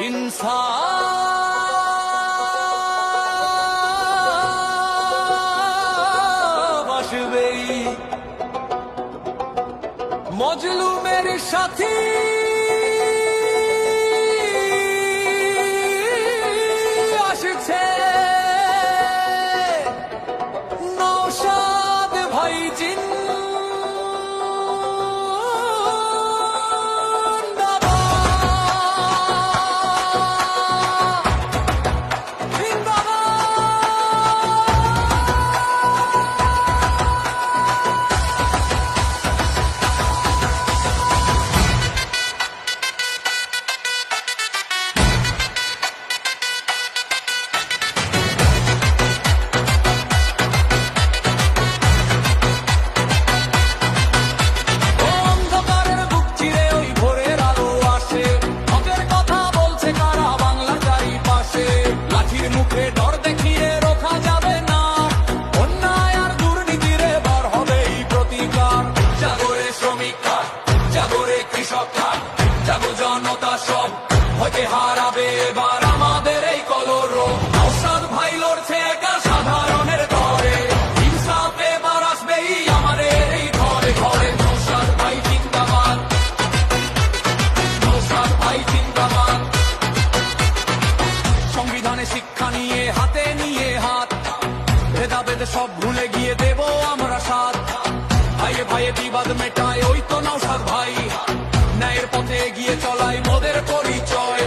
ইনসাফ আসবেই। মজলুমের সাথী আসছে, নওশাদ ভাই জনতা সব হতে হারাবে এবার আমাদের এই কলরব। নওশাদ ভাই লড়ছে একা সাধারণের ঘরে, ইনসাফ এবার আসবেই আমাদের এই ঘরে ঘরে। নওশাদ ভাই জিন্দাবাদ, নওশাদ ভাই জিন্দাবাদ। সংবিধানে শিক্ষা নিয়ে হাতে নিয়ে হাত, ভেদাভেদ সব ভুলে গিয়ে দেব আমরা সাথ। ভাইয়ে ভাইয়ে বিবাদ মেটায় ওই তো নওশাদ ভাই, ন্যায়ের পথে এগিয়ে চলাই মোদের পরিচয়।